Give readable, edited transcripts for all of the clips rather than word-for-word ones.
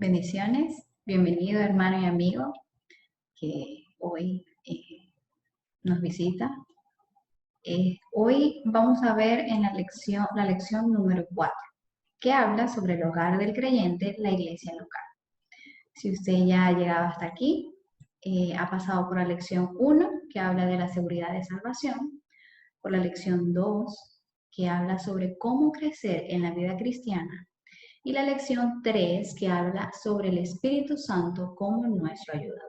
Bendiciones, bienvenido hermano y amigo que hoy nos visita. Hoy vamos a ver en la lección número 4, que habla sobre el hogar del creyente, la iglesia local. Si usted ya ha llegado hasta aquí, ha pasado por la lección 1, que habla de la seguridad de salvación, por la lección 2, que habla sobre cómo crecer en la vida cristiana, y la lección 3, que habla sobre el Espíritu Santo como nuestro ayudador.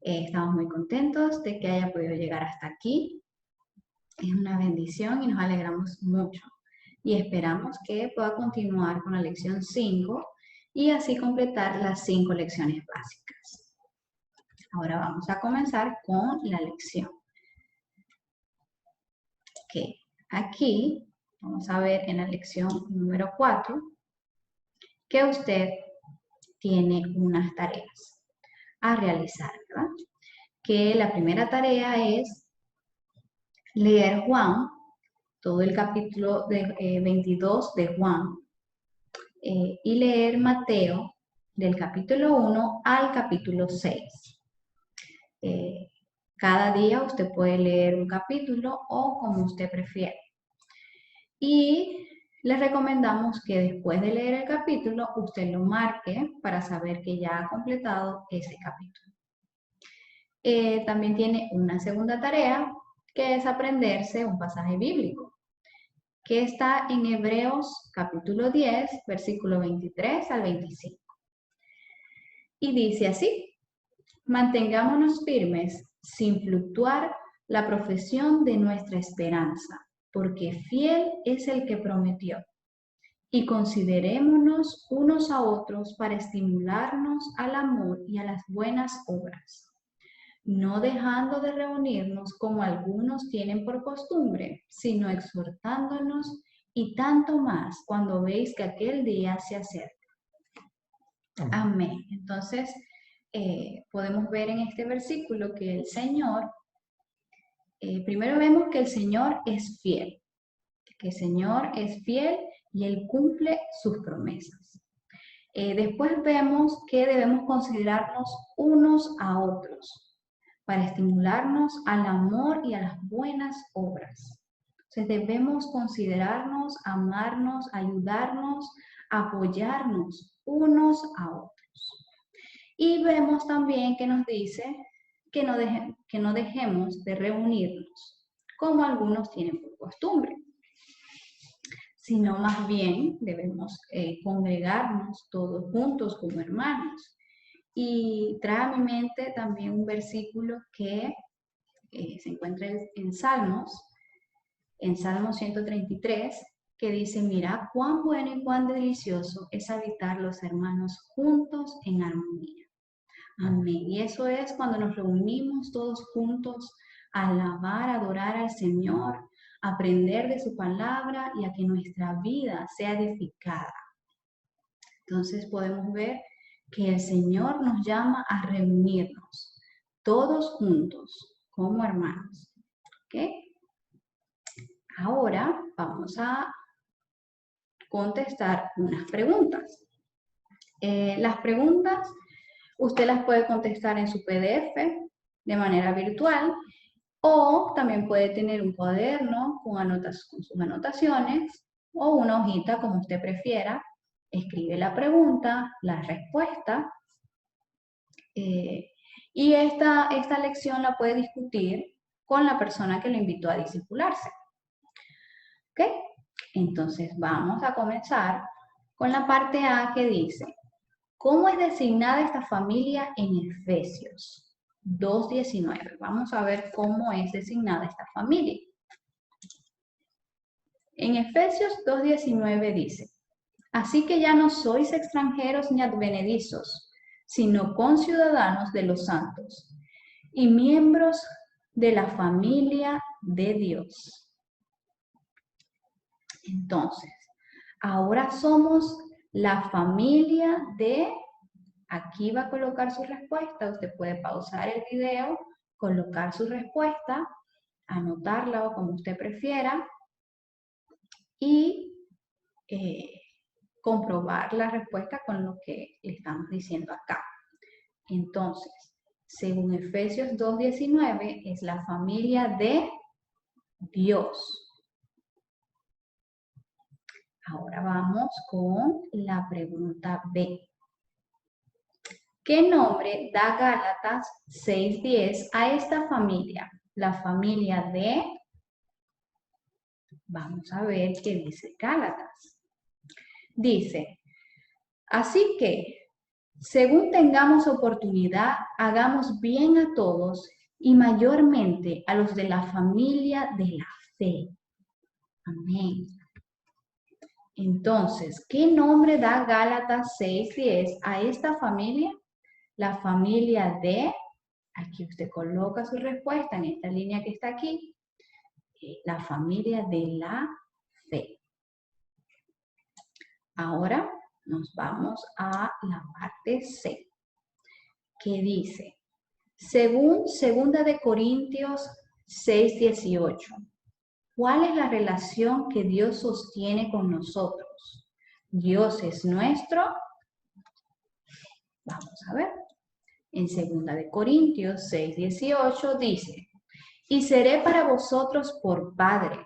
Estamos muy contentos de que haya podido llegar hasta aquí. Es una bendición y nos alegramos mucho. Y esperamos que pueda continuar con la lección 5 y así completar las 5 lecciones básicas. Ahora vamos a comenzar con la lección. Ok, aquí vamos a ver en la lección número 4 que usted tiene unas tareas a realizar, ¿verdad? Que la primera tarea es leer Juan, todo el capítulo 22 de Juan, y leer Mateo del capítulo 1 al capítulo 6. Cada día usted puede leer un capítulo o como usted prefiera. Y le recomendamos que después de leer el capítulo, usted lo marque para saber que ya ha completado ese capítulo. También tiene una segunda tarea, que es aprenderse un pasaje bíblico, que está en Hebreos capítulo 10, versículo 23 al 25. Y dice así: mantengámonos firmes sin fluctuar la profesión de nuestra esperanza, porque fiel es el que prometió. Y considerémonos unos a otros para estimularnos al amor y a las buenas obras, no dejando de reunirnos como algunos tienen por costumbre, sino exhortándonos, y tanto más cuando veis que aquel día se acerca. Amén. Entonces, podemos ver en este versículo que el Señor, primero vemos que el Señor es fiel, que el Señor es fiel y Él cumple sus promesas. Después vemos que debemos considerarnos unos a otros para estimularnos al amor y a las buenas obras. Entonces debemos considerarnos, amarnos, ayudarnos, apoyarnos unos a otros. Y vemos también que nos dice que no dejemos de reunirnos, como algunos tienen por costumbre, sino más bien debemos congregarnos todos juntos como hermanos. Y trae a mi mente también un versículo que se encuentra en Salmos 133, que dice: mira cuán bueno y cuán delicioso es habitar los hermanos juntos en armonía. Amén. Y eso es cuando nos reunimos todos juntos a alabar, adorar al Señor, aprender de su palabra y a que nuestra vida sea edificada. Entonces podemos ver que el Señor nos llama a reunirnos todos juntos como hermanos. ¿Ok? Ahora vamos a contestar unas preguntas. Las preguntas usted las puede contestar en su PDF de manera virtual, o también puede tener un cuaderno con sus anotaciones, o una hojita, como usted prefiera. Escribe la pregunta, la respuesta, y esta lección la puede discutir con la persona que lo invitó a discipularse. ¿Ok? Entonces vamos a comenzar con la parte A, que dice: ¿cómo es designada esta familia en Efesios 2:19? Vamos a ver cómo es designada esta familia. En Efesios 2:19 dice: así que ya no sois extranjeros ni advenedizos, sino conciudadanos de los santos y miembros de la familia de Dios. Entonces, ahora somos la familia de... Aquí va a colocar su respuesta. Usted puede pausar el video, colocar su respuesta, anotarla o como usted prefiera, y comprobar la respuesta con lo que le estamos diciendo acá. Entonces, según Efesios 2:19, es la familia de Dios. Ahora vamos con la pregunta B. ¿Qué nombre da Gálatas 6:10 a esta familia? La familia de... Vamos a ver qué dice Gálatas. Dice, así que, según tengamos oportunidad, hagamos bien a todos y mayormente a los de la familia de la fe. Amén. Entonces, ¿qué nombre da Gálatas 6:10 a esta familia? La familia de, aquí usted coloca su respuesta en esta línea que está aquí, la familia de la fe. Ahora nos vamos a la parte C, que dice, según 2 Corintios 6:18, ¿cuál es la relación que Dios sostiene con nosotros? Dios es nuestro. Vamos a ver. En 2 Corintios 6:18 dice, y seré para vosotros por padre,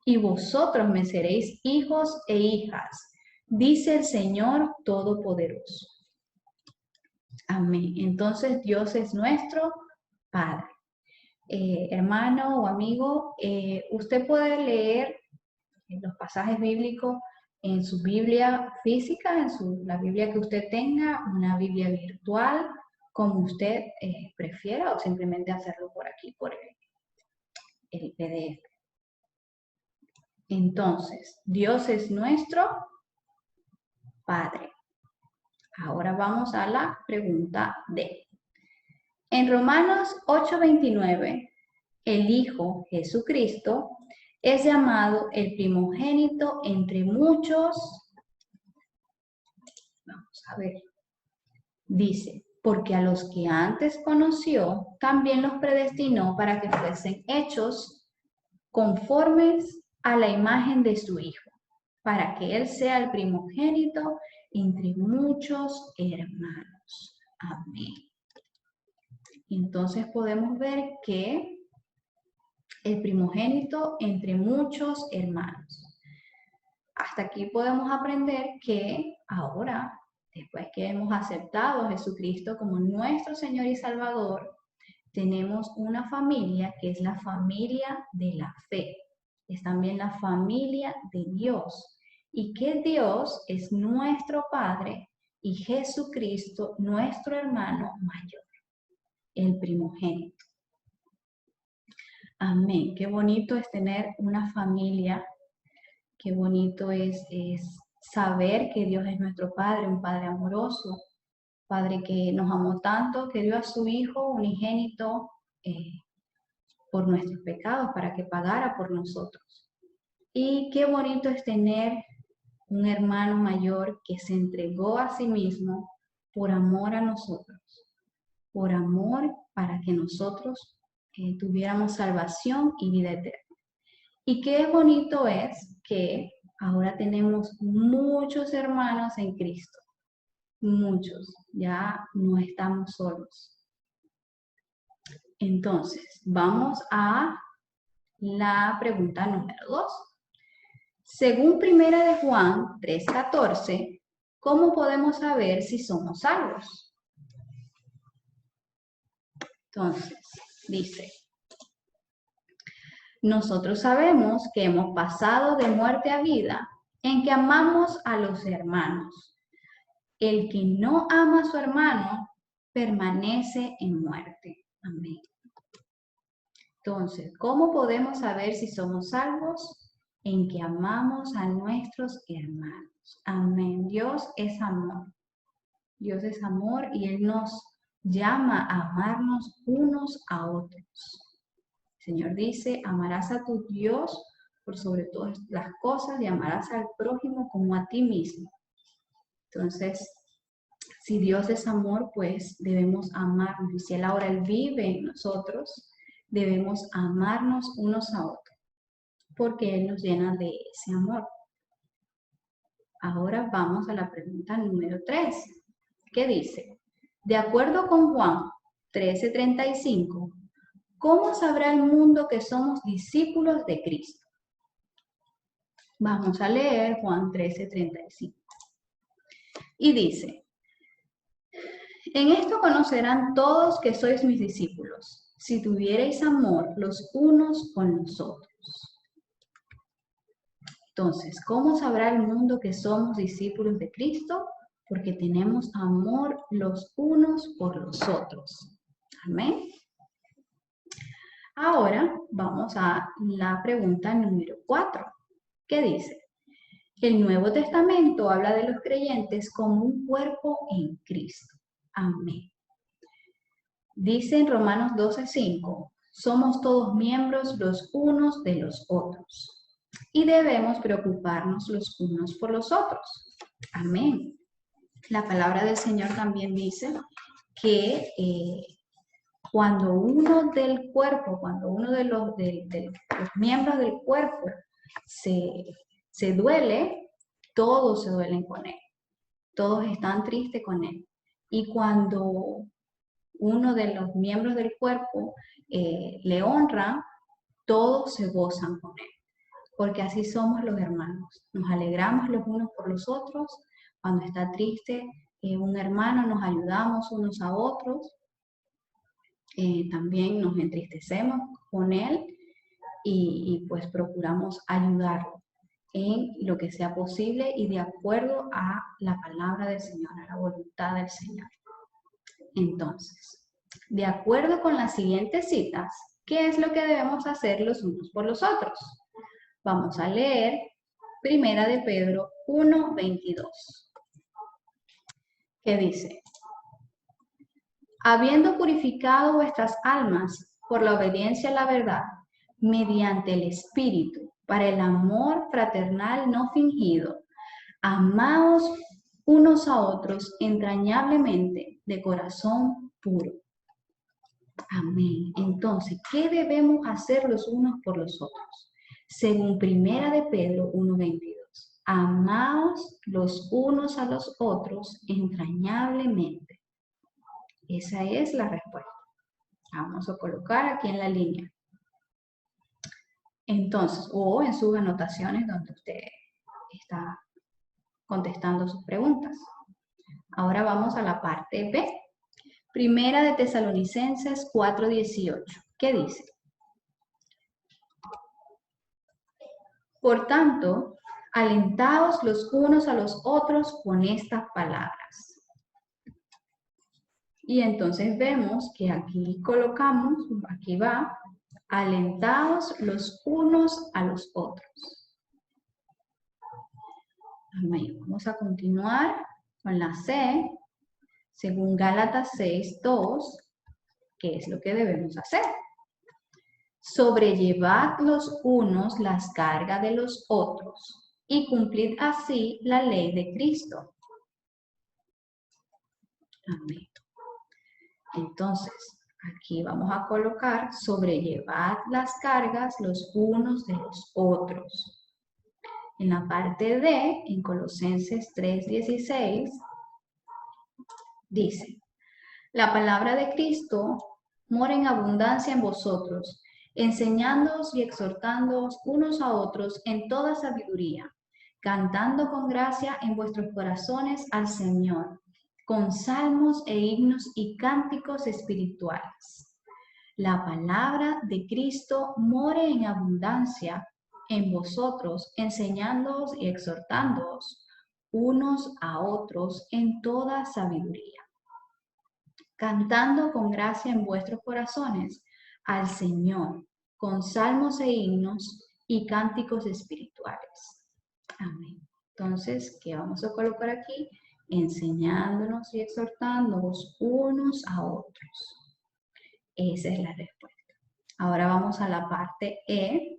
y vosotros me seréis hijos e hijas, dice el Señor Todopoderoso. Amén. Entonces Dios es nuestro Padre. Hermano o amigo, usted puede leer los pasajes bíblicos en su Biblia física, en la Biblia que usted tenga, una Biblia virtual, como usted prefiera, o simplemente hacerlo por aquí, por el PDF. Entonces, Dios es nuestro Padre. Ahora vamos a la pregunta D. En Romanos 8:29, el Hijo Jesucristo es llamado el primogénito entre muchos. Vamos a ver. Dice, porque a los que antes conoció, también los predestinó para que fuesen hechos conformes a la imagen de su Hijo, para que Él sea el primogénito entre muchos hermanos. Amén. Entonces podemos ver que el primogénito entre muchos hermanos. Hasta aquí podemos aprender que ahora, después que hemos aceptado a Jesucristo como nuestro Señor y Salvador, tenemos una familia que es la familia de la fe. Es también la familia de Dios. Y que Dios es nuestro Padre y Jesucristo nuestro hermano mayor, el primogénito. Amén. Qué bonito es tener una familia. Qué bonito es saber que Dios es nuestro Padre, un Padre amoroso, Padre que nos amó tanto, que dio a su Hijo unigénito por nuestros pecados, para que pagara por nosotros. Y qué bonito es tener un hermano mayor que se entregó a sí mismo por amor a nosotros, por amor para que nosotros tuviéramos salvación y vida eterna. Y qué bonito es que ahora tenemos muchos hermanos en Cristo, muchos, ya no estamos solos. Entonces, vamos a la pregunta número 2. Según 1 de Juan 3:14, ¿cómo podemos saber si somos salvos? Entonces, dice, nosotros sabemos que hemos pasado de muerte a vida en que amamos a los hermanos. El que no ama a su hermano permanece en muerte. Amén. Entonces, ¿cómo podemos saber si somos salvos? En que amamos a nuestros hermanos. Amén. Dios es amor. Dios es amor y Él nos llama a amarnos unos a otros. El Señor dice, amarás a tu Dios por sobre todas las cosas y amarás al prójimo como a ti mismo. Entonces, si Dios es amor, pues debemos amarnos. Y si Él ahora vive en nosotros, debemos amarnos unos a otros, porque Él nos llena de ese amor. Ahora vamos a la pregunta número 3. ¿Qué dice? De acuerdo con Juan 13:35, ¿cómo sabrá el mundo que somos discípulos de Cristo? Vamos a leer Juan 13:35. Y dice, en esto conocerán todos que sois mis discípulos, si tuviereis amor los unos con los otros. Entonces, ¿cómo sabrá el mundo que somos discípulos de Cristo? Porque tenemos amor los unos por los otros. Amén. Ahora vamos a la pregunta número 4. ¿Qué dice? El Nuevo Testamento habla de los creyentes como un cuerpo en Cristo. Amén. Dice en Romanos 12:5, somos todos miembros los unos de los otros y debemos preocuparnos los unos por los otros. Amén. La palabra del Señor también dice que cuando uno del cuerpo, cuando uno de los miembros del cuerpo se duele, todos se duelen con él. Todos están tristes con él. Y cuando uno de los miembros del cuerpo le honra, todos se gozan con él. Porque así somos los hermanos. Nos alegramos los unos por los otros. Cuando está triste un hermano, nos ayudamos unos a otros. También nos entristecemos con él y pues procuramos ayudarlo en lo que sea posible y de acuerdo a la palabra del Señor, a la voluntad del Señor. Entonces, de acuerdo con las siguientes citas, ¿qué es lo que debemos hacer los unos por los otros? Vamos a leer Primera de Pedro 1:22, que dice, habiendo purificado vuestras almas por la obediencia a la verdad, mediante el Espíritu, para el amor fraternal no fingido, amaos unos a otros entrañablemente de corazón puro. Amén. Entonces, ¿qué debemos hacer los unos por los otros? Según Primera de Pedro 1:22, amaos los unos a los otros entrañablemente. Esa es la respuesta. Vamos a colocar aquí en la línea. Entonces, o en sus anotaciones donde usted está contestando sus preguntas. Ahora vamos a la parte B. Primera de Tesalonicenses 4:18. ¿Qué dice? Por tanto, alentaos los unos a los otros con estas palabras. Y entonces vemos que aquí colocamos, aquí va, alentaos los unos a los otros. Amén. Vamos a continuar con la C, según Gálatas 6:2, ¿qué es lo que debemos hacer? Sobrellevad los unos las cargas de los otros y cumplid así la ley de Cristo. Amén. Entonces, aquí vamos a colocar sobrellevad las cargas los unos de los otros. En la parte D, en Colosenses 3:16, dice, la palabra de Cristo mora en abundancia en vosotros, enseñándoos y exhortándoos unos a otros en toda sabiduría, cantando con gracia en vuestros corazones al Señor, con salmos e himnos y cánticos espirituales. La palabra de Cristo more en abundancia en vosotros, enseñándoos y exhortándoos unos a otros en toda sabiduría, cantando con gracia en vuestros corazones al Señor, con salmos e himnos y cánticos espirituales. Amén. Entonces, ¿qué vamos a colocar aquí? Enseñándonos y exhortándonos unos a otros. Esa es la respuesta. Ahora vamos a la parte E,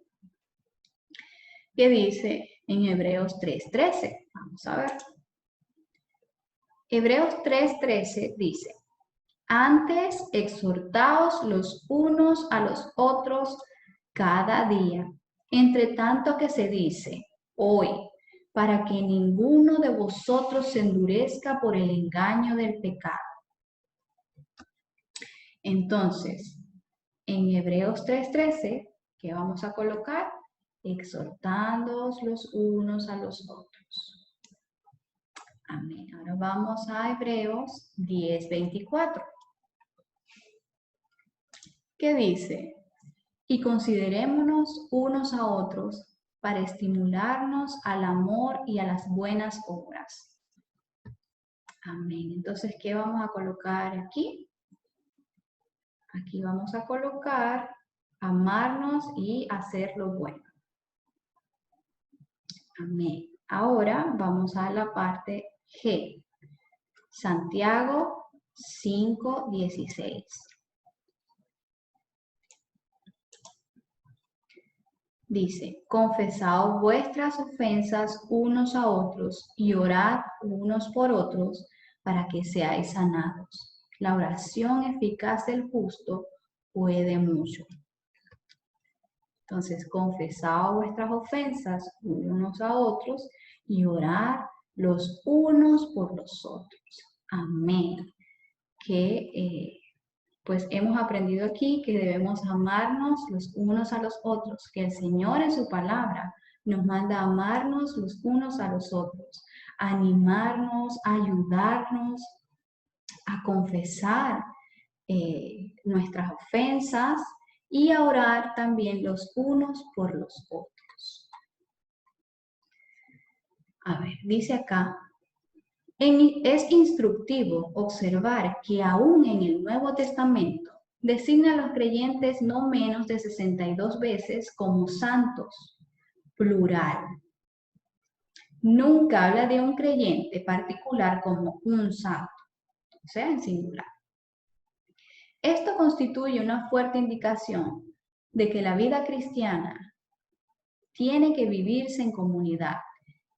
que dice en Hebreos 3:13. Vamos a ver. Hebreos 3:13 dice, antes exhortaos los unos a los otros cada día, entre tanto que se dice, hoy, para que ninguno de vosotros se endurezca por el engaño del pecado. Entonces, en Hebreos 3:13, ¿qué vamos a colocar? Exhortándoos los unos a los otros. Amén. Ahora vamos a Hebreos 10:24. ¿Qué dice? Y considerémonos unos a otros para estimularnos al amor y a las buenas obras. Amén. Entonces, ¿qué vamos a colocar aquí? Aquí vamos a colocar amarnos y hacer lo bueno. Amén. Ahora vamos a la parte G. Santiago 5:16. Dice, confesaos vuestras ofensas unos a otros y orad unos por otros para que seáis sanados. La oración eficaz del justo puede mucho. Entonces, confesaos vuestras ofensas unos a otros y orad los unos por los otros. Amén. Pues hemos aprendido aquí que debemos amarnos los unos a los otros, que el Señor en su palabra nos manda a amarnos los unos a los otros, a animarnos, a ayudarnos, a confesar nuestras ofensas y a orar también los unos por los otros. A ver, dice acá, es instructivo observar que aún en el Nuevo Testamento designa a los creyentes no menos de 62 veces como santos, plural. Nunca habla de un creyente particular como un santo, o sea, en singular. Esto constituye una fuerte indicación de que la vida cristiana tiene que vivirse en comunidad.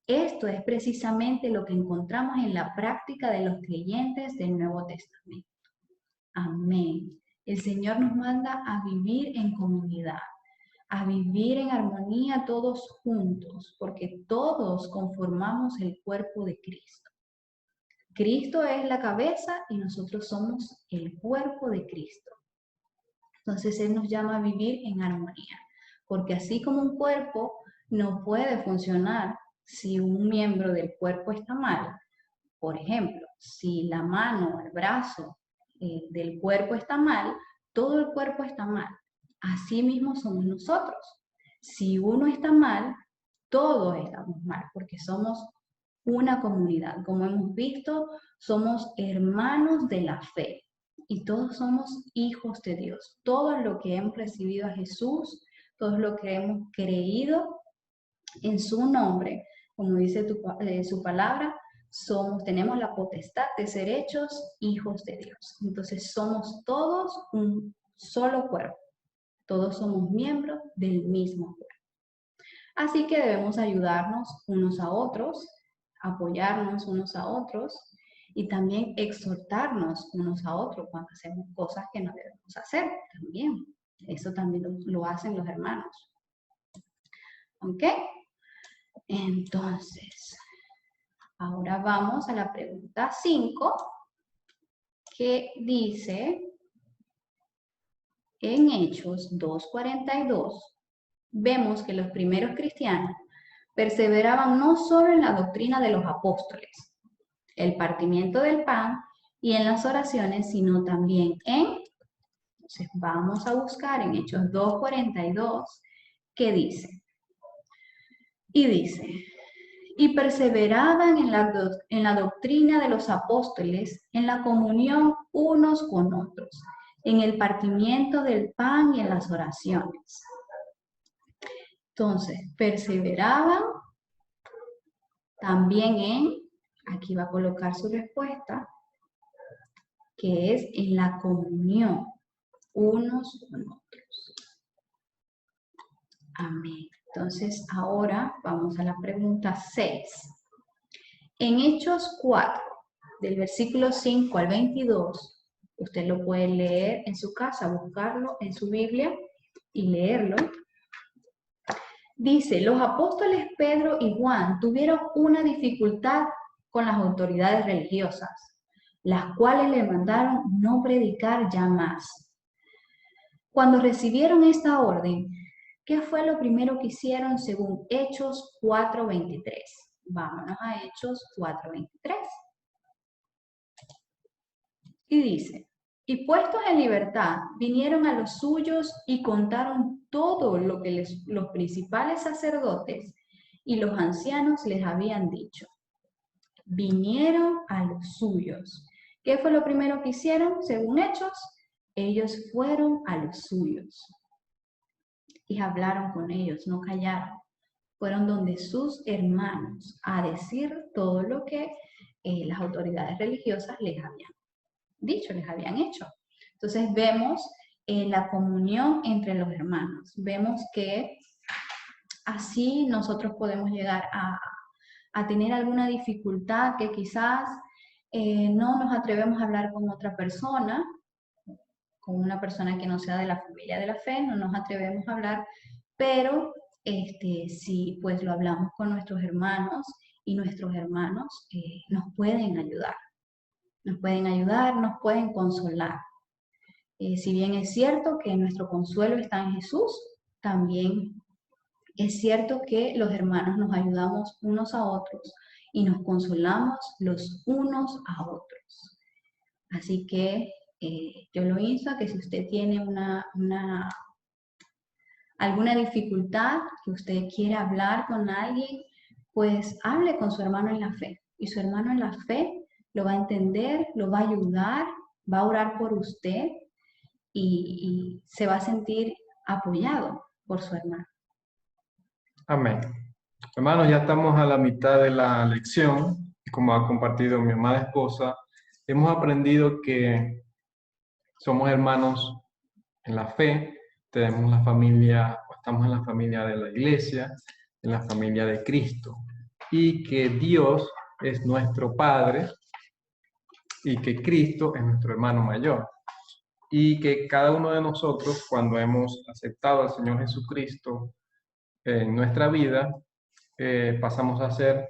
Esto es precisamente lo que encontramos en la práctica de los creyentes del Nuevo Testamento. Amén. El Señor nos manda a vivir en comunidad, a vivir en armonía todos juntos, porque todos conformamos el cuerpo de Cristo. Cristo es la cabeza y nosotros somos el cuerpo de Cristo. Entonces Él nos llama a vivir en armonía, porque así como un cuerpo no puede funcionar si un miembro del cuerpo está mal, por ejemplo, si la mano o el brazo del cuerpo está mal, todo el cuerpo está mal. Así mismo somos nosotros. Si uno está mal, todos estamos mal, porque somos una comunidad. Como hemos visto, somos hermanos de la fe y todos somos hijos de Dios. Todo lo que hemos recibido a Jesús, todo lo que hemos creído en su nombre, como dice su palabra, tenemos la potestad de ser hechos hijos de Dios. Entonces somos todos un solo cuerpo. Todos somos miembros del mismo cuerpo. Así que debemos ayudarnos unos a otros, apoyarnos unos a otros y también exhortarnos unos a otros cuando hacemos cosas que no debemos hacer también. Eso también lo hacen los hermanos. ¿Ok? Entonces, ahora vamos a la pregunta 5, que dice, en Hechos 2:42, vemos que los primeros cristianos perseveraban no solo en la doctrina de los apóstoles, el partimiento del pan y en las oraciones, sino también entonces vamos a buscar en Hechos 2:42, ¿qué dice? Y dice, y perseveraban en la doctrina de los apóstoles, en la comunión unos con otros, en el partimiento del pan y en las oraciones. Entonces, perseveraban también aquí va a colocar su respuesta, que es en la comunión unos con otros. Amén. Entonces, ahora vamos a la pregunta 6. En Hechos 4, del versículo 5 al 22, usted lo puede leer en su casa, buscarlo en su Biblia y leerlo. Dice, los apóstoles Pedro y Juan tuvieron una dificultad con las autoridades religiosas, las cuales le mandaron no predicar ya más. Cuando recibieron esta orden, ¿qué fue lo primero que hicieron según Hechos 4:23? Vámonos a Hechos 4:23. Y dice, y puestos en libertad, vinieron a los suyos y contaron todo lo que los principales sacerdotes y los ancianos les habían dicho. Vinieron a los suyos. ¿Qué fue lo primero que hicieron según Hechos? Ellos fueron a los suyos y hablaron con ellos, no callaron. Fueron donde sus hermanos a decir todo lo que las autoridades religiosas les habían dicho, les habían hecho. Entonces vemos la comunión entre los hermanos. Vemos que así nosotros podemos llegar a tener alguna dificultad que quizás no nos atrevemos a hablar con otra persona, con una persona que no sea de la familia de la fe, no nos atrevemos a hablar, pero sí, pues lo hablamos con nuestros hermanos y nuestros hermanos nos pueden ayudar. Nos pueden ayudar, nos pueden consolar. Si bien es cierto que nuestro consuelo está en Jesús, también es cierto que los hermanos nos ayudamos unos a otros y nos consolamos los unos a otros. Así que yo lo insto a que si usted tiene alguna dificultad, que usted quiere hablar con alguien, pues hable con su hermano en la fe. Y su hermano en la fe lo va a entender, lo va a ayudar, va a orar por usted y se va a sentir apoyado por su hermano. Amén. Hermanos, ya estamos a la mitad de la lección. Como ha compartido mi amada esposa, hemos aprendido que somos hermanos en la fe, tenemos la familia, estamos en la familia de la iglesia, en la familia de Cristo, y que Dios es nuestro Padre y que Cristo es nuestro hermano mayor. Y que cada uno de nosotros, cuando hemos aceptado al Señor Jesucristo en nuestra vida, pasamos a ser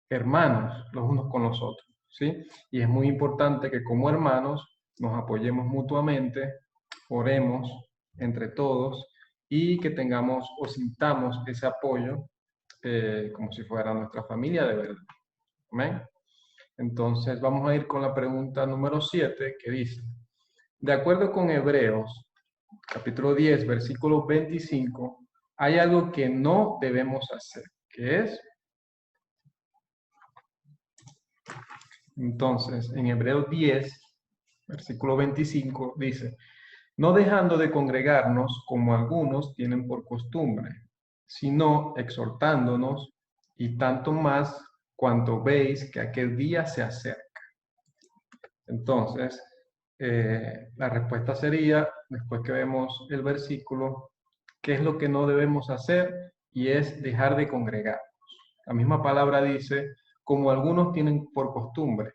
hermanos los unos con los otros, ¿sí? Y es muy importante que como hermanos nos apoyemos mutuamente, oremos entre todos y que tengamos o sintamos ese apoyo como si fuera nuestra familia de verdad. ¿Amén? Entonces vamos a ir con la pregunta número 7 que dice, de acuerdo con Hebreos, capítulo 10, versículo 25, hay algo que no debemos hacer, que es... Entonces, en Hebreos 10, versículo 25, dice, no dejando de congregarnos como algunos tienen por costumbre, sino exhortándonos, y tanto más cuanto veis que aquel día se acerca. Entonces, la respuesta sería, después que vemos el versículo, ¿qué es lo que no debemos hacer? Y es dejar de congregarnos. La misma palabra dice, como algunos tienen por costumbre,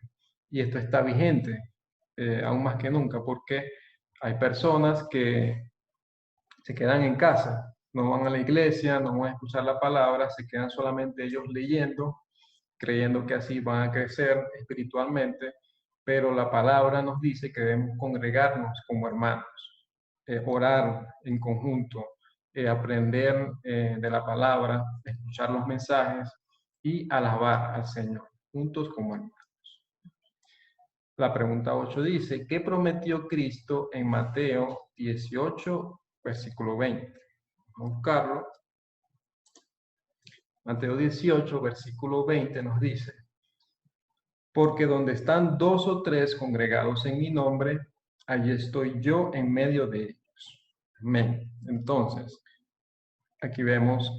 y esto está vigente aún más que nunca, porque hay personas que se quedan en casa, no van a la iglesia, no van a escuchar la palabra, se quedan solamente ellos leyendo, creyendo que así van a crecer espiritualmente, pero la palabra nos dice que debemos congregarnos como hermanos, orar en conjunto, aprender de la palabra, escuchar los mensajes y alabar al Señor, juntos como hermanos. La pregunta 8 dice, ¿qué prometió Cristo en Mateo 18, versículo 20? Vamos a buscarlo. Mateo 18, versículo 20 nos dice, porque donde están 2 o 3 congregados en mi nombre, allí estoy yo en medio de ellos. Amén. Entonces, aquí vemos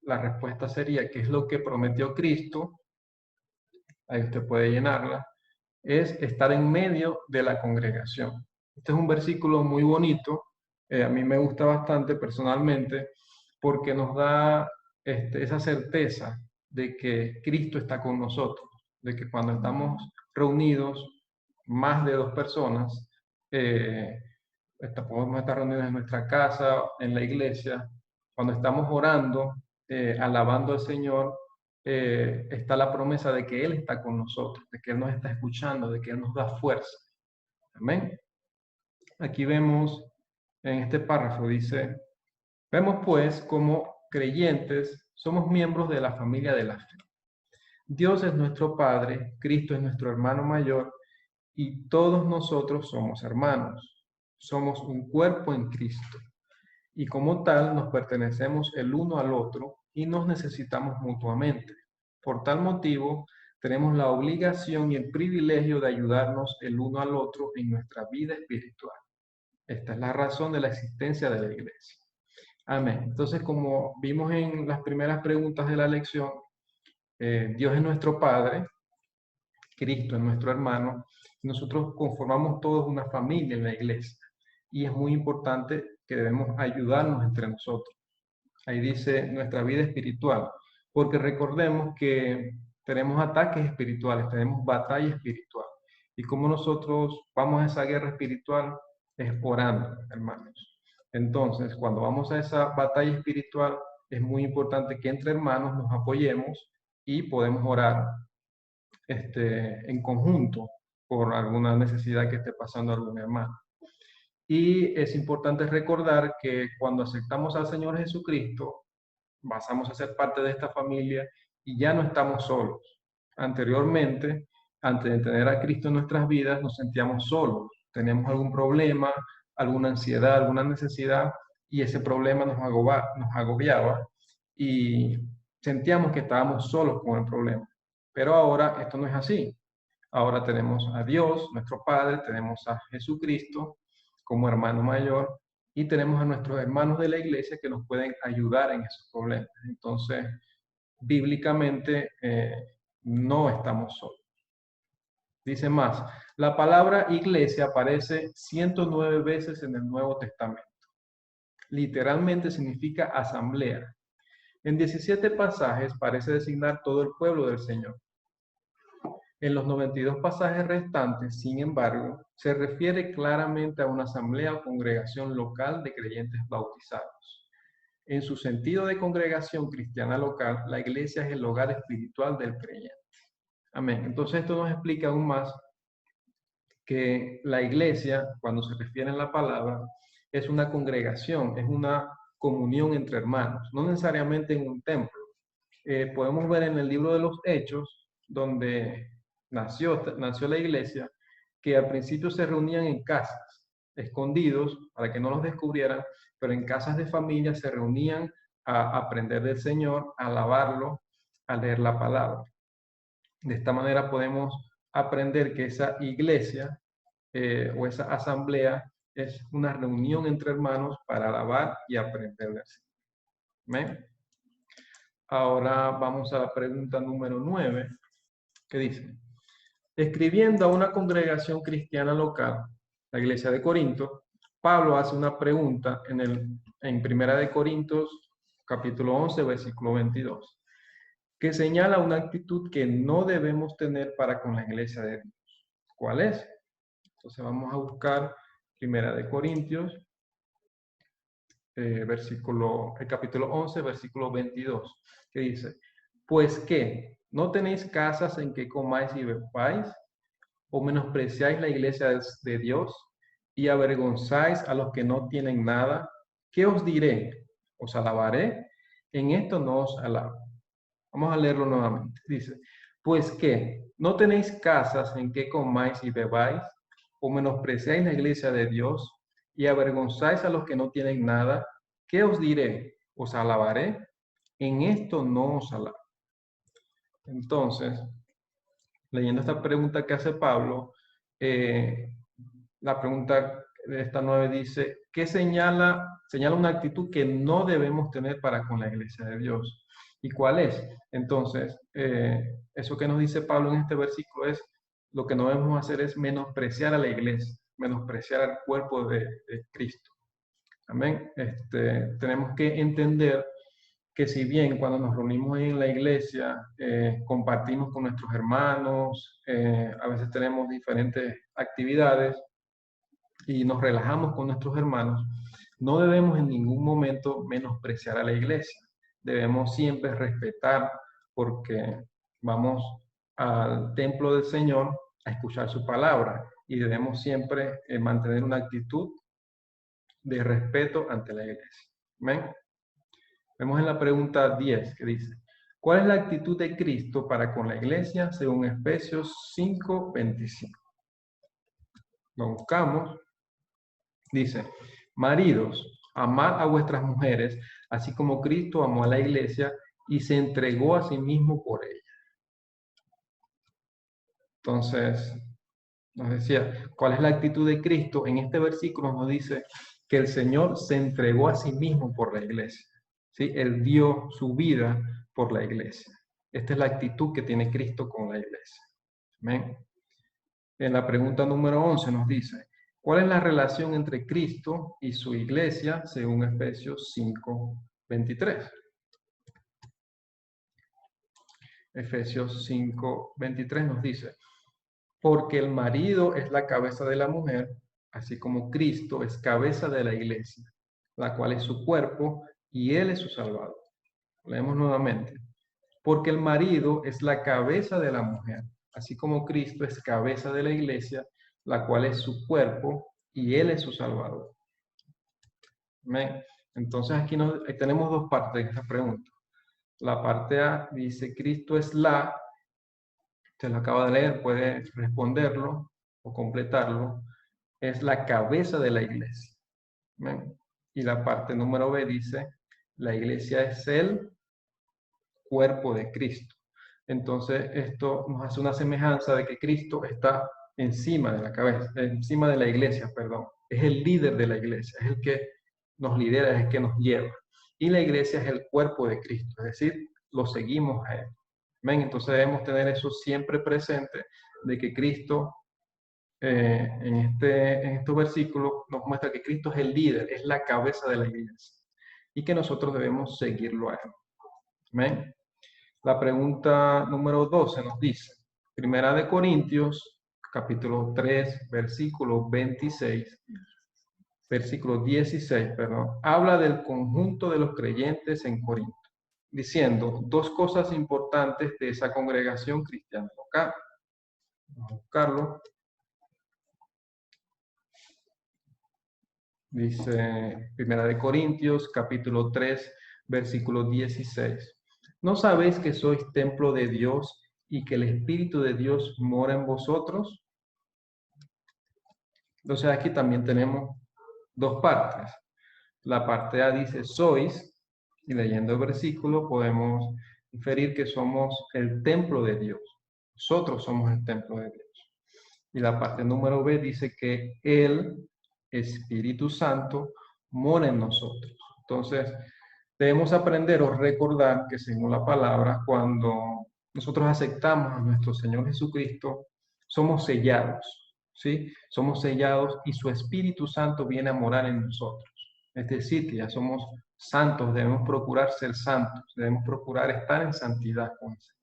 la respuesta sería, ¿qué es lo que prometió Cristo? Ahí usted puede llenarla. Es estar en medio de la congregación. Este es un versículo muy bonito. A mí me gusta bastante personalmente porque nos da esa certeza de que Cristo está con nosotros, de que cuando estamos reunidos, más de 2 personas, podemos estar reunidos en nuestra casa, en la iglesia, Cuando estamos orando, alabando al Señor, está la promesa de que Él está con nosotros, de que Él nos está escuchando, de que Él nos da fuerza. Amén. Aquí vemos en este párrafo, dice, vemos pues como creyentes somos miembros de la familia de la fe. Dios es nuestro Padre, Cristo es nuestro hermano mayor y todos nosotros somos hermanos. Somos un cuerpo en Cristo y como tal nos pertenecemos el uno al otro y nos necesitamos mutuamente. Por tal motivo, tenemos la obligación y el privilegio de ayudarnos el uno al otro en nuestra vida espiritual. Esta es la razón de la existencia de la iglesia. Amén. Entonces, como vimos en las primeras preguntas de la lección, Dios es nuestro Padre, Cristo es nuestro hermano, y nosotros conformamos todos una familia en la iglesia. Y es muy importante que debemos ayudarnos entre nosotros. Ahí dice nuestra vida espiritual, porque recordemos que tenemos ataques espirituales, tenemos batalla espiritual. Y como nosotros vamos a esa guerra espiritual es orando, hermanos. Entonces, cuando vamos a esa batalla espiritual, es muy importante que entre hermanos nos apoyemos y podemos orar en conjunto por alguna necesidad que esté pasando algún hermano. Y es importante recordar que cuando aceptamos al Señor Jesucristo, pasamos a ser parte de esta familia y ya no estamos solos. Anteriormente, antes de tener a Cristo en nuestras vidas, nos sentíamos solos. Teníamos algún problema, alguna ansiedad, alguna necesidad, y ese problema nos agobiaba y sentíamos que estábamos solos con el problema. Pero ahora esto no es así. Ahora tenemos a Dios, nuestro Padre, tenemos a Jesucristo como hermano mayor y tenemos a nuestros hermanos de la iglesia que nos pueden ayudar en esos problemas. Entonces, bíblicamente no estamos solos. Dice más, la palabra iglesia aparece 109 veces en el Nuevo Testamento. Literalmente significa asamblea. En 17 pasajes parece designar todo el pueblo del Señor. En los 92 pasajes restantes, sin embargo, se refiere claramente a una asamblea o congregación local de creyentes bautizados. En su sentido de congregación cristiana local, la iglesia es el hogar espiritual del creyente. Amén. Entonces esto nos explica aún más que la iglesia, cuando se refiere en la palabra, es una congregación, es una comunión entre hermanos, no necesariamente en un templo. Podemos ver en el libro de los Hechos, donde nació la iglesia, que al principio se reunían en casas, escondidos, para que no los descubrieran, pero en casas de familia se reunían a aprender del Señor, a alabarlo, a leer la palabra. De esta manera podemos aprender que esa iglesia o esa asamblea es una reunión entre hermanos para alabar y aprender del Señor. ¿Amén? Ahora vamos a la pregunta número 9, que dice, escribiendo a una congregación cristiana local, la iglesia de Corinto, Pablo hace una pregunta en Primera de Corintios, capítulo 11, versículo 22, que señala una actitud que no debemos tener para con la iglesia de Dios. ¿Cuál es? Entonces vamos a buscar Primera de Corintios, capítulo 11, versículo 22, que dice, pues ¿qué? ¿No tenéis casas en que comáis y bebáis? ¿O menospreciáis la iglesia de Dios y avergonzáis a los que no tienen nada? ¿Qué os diré? ¿Os alabaré? En esto no os alabo. Vamos a leerlo nuevamente. Dice, pues ¿qué? ¿No tenéis casas en que comáis y bebáis? ¿O menospreciáis la iglesia de Dios y avergonzáis a los que no tienen nada? ¿Qué os diré? ¿Os alabaré? En esto no os alabo. Entonces, leyendo esta pregunta que hace Pablo, la pregunta de esta 9 dice, ¿qué señala una actitud que no debemos tener para con la iglesia de Dios? ¿Y cuál es? Entonces, eso que nos dice Pablo en este versículo es, lo que no debemos hacer es menospreciar a la iglesia, menospreciar al cuerpo de Cristo. Amén. Tenemos que entender que si bien cuando nos reunimos en la iglesia compartimos con nuestros hermanos, a veces tenemos diferentes actividades y nos relajamos con nuestros hermanos, no debemos en ningún momento menospreciar a la iglesia. Debemos siempre respetar porque vamos al templo del Señor a escuchar su palabra y debemos siempre mantener una actitud de respeto ante la iglesia. ¿Ven? Vemos en la pregunta 10 que dice, ¿cuál es la actitud de Cristo para con la iglesia según Efesios 5:25? Lo buscamos. Dice, maridos, amad a vuestras mujeres, así como Cristo amó a la iglesia y se entregó a sí mismo por ella. Entonces, nos decía, ¿cuál es la actitud de Cristo? En este versículo nos dice que el Señor se entregó a sí mismo por la iglesia. ¿Sí? Él dio su vida por la iglesia. Esta es la actitud que tiene Cristo con la iglesia. ¿Amén? En la pregunta número 11 nos dice, ¿cuál es la relación entre Cristo y su iglesia según Efesios 5:23? Efesios 5:23 nos dice, porque el marido es la cabeza de la mujer, así como Cristo es cabeza de la iglesia, la cual es su cuerpo y él es su salvador. Leemos nuevamente. Porque el marido es la cabeza de la mujer, así como Cristo es cabeza de la iglesia, la cual es su cuerpo y él es su salvador. Amén. Entonces aquí tenemos dos partes de esta pregunta. La parte A dice, Cristo es la, se lo acaba de leer, puede responderlo o completarlo, es la cabeza de la iglesia. Amén. Y la parte número B dice, la iglesia es el cuerpo de Cristo. Entonces, esto nos hace una semejanza de que Cristo está encima de la cabeza, encima de la iglesia, perdón. Es el líder de la iglesia, es el que nos lidera, es el que nos lleva. Y la iglesia es el cuerpo de Cristo, es decir, lo seguimos a él. ¿Ven? Entonces debemos tener eso siempre presente, de que Cristo, en estos versículos, nos muestra que Cristo es el líder, es la cabeza de la iglesia. Y que nosotros debemos seguirlo a él. ¿Ven? La pregunta número 12 nos dice, Primera de Corintios, capítulo 3, versículo 16, versículo 16, perdón, habla del conjunto de los creyentes en Corinto, diciendo dos cosas importantes de esa congregación cristiana local. Vamos a buscarlo. Dice Primera de Corintios, capítulo 3, versículo 16. ¿No sabéis que sois templo de Dios y que el Espíritu de Dios mora en vosotros? Entonces aquí también tenemos dos partes. La parte A dice sois, y leyendo el versículo podemos inferir que somos el templo de Dios. Nosotros somos el templo de Dios. Y la parte número B dice que el Espíritu Santo mora en nosotros. Entonces, debemos aprender o recordar que según la palabra, cuando nosotros aceptamos a nuestro Señor Jesucristo, somos sellados, ¿sí? Somos sellados y su Espíritu Santo viene a morar en nosotros. Es decir, que ya somos santos, debemos procurar ser santos, debemos procurar estar en santidad con el Señor.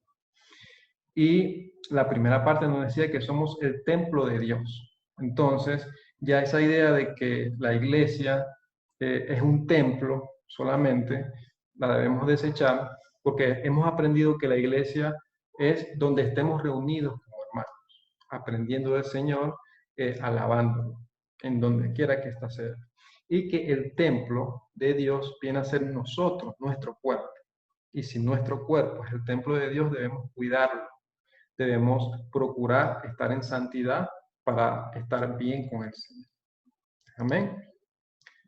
Y la primera parte nos decía que somos el templo de Dios. Entonces, ya esa idea de que la iglesia es un templo solamente, la debemos desechar, porque hemos aprendido que la iglesia es donde estemos reunidos como hermanos, aprendiendo del Señor, alabándolo, en donde quiera que ésta sea. Y que el templo de Dios viene a ser nosotros, nuestro cuerpo. Y si nuestro cuerpo es el templo de Dios, debemos cuidarlo. Debemos procurar estar en santidad para estar bien con el Señor. Amén.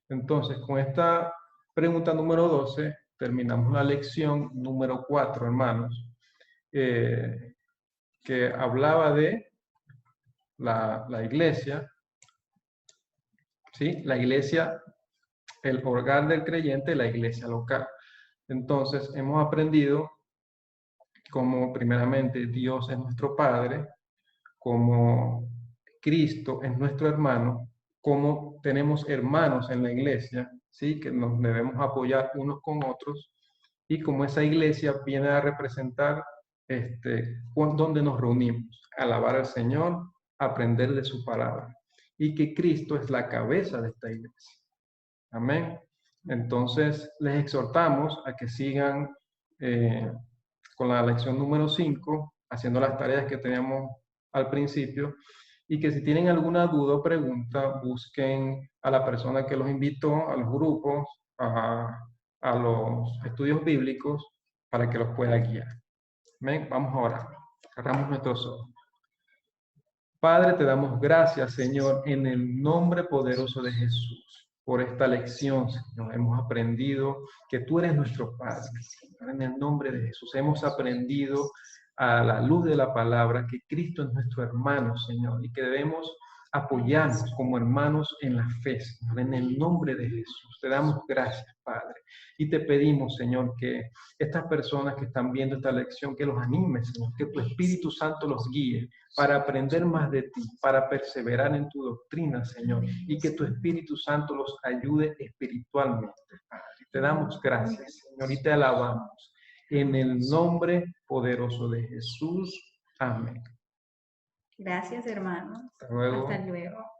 Entonces, con esta pregunta número 12, terminamos la lección número 4, hermanos, que hablaba de la iglesia, ¿sí? La iglesia, el hogar del creyente, la iglesia local. Entonces, hemos aprendido cómo primeramente Dios es nuestro Padre, como Cristo es nuestro hermano, como tenemos hermanos en la iglesia, ¿sí? Que nos debemos apoyar unos con otros, y como esa iglesia viene a representar donde nos reunimos, alabar al Señor, aprender de su palabra, y que Cristo es la cabeza de esta iglesia. Amén. Entonces, les exhortamos a que sigan con la lección número 5, haciendo las tareas que teníamos al principio, y que si tienen alguna duda o pregunta, busquen a la persona que los invitó, a los grupos, a los estudios bíblicos, para que los pueda guiar. Amén. Vamos a orar. Cerramos nuestros ojos. Padre, te damos gracias, Señor, en el nombre poderoso de Jesús, por esta lección, Señor. Hemos aprendido que tú eres nuestro Padre. En el nombre de Jesús hemos aprendido a la luz de la palabra que Cristo es nuestro hermano, Señor, y que debemos apoyarnos como hermanos en la fe, Señor. En el nombre de Jesús te damos gracias, Padre. Y te pedimos, Señor, que estas personas que están viendo esta lección, que los animes, Señor, que tu Espíritu Santo los guíe para aprender más de ti, para perseverar en tu doctrina, Señor, y que tu Espíritu Santo los ayude espiritualmente, Padre. Te damos gracias, Señor, y te alabamos. En el nombre poderoso de Jesús. Amén. Gracias, hermano. Hasta luego. Hasta luego.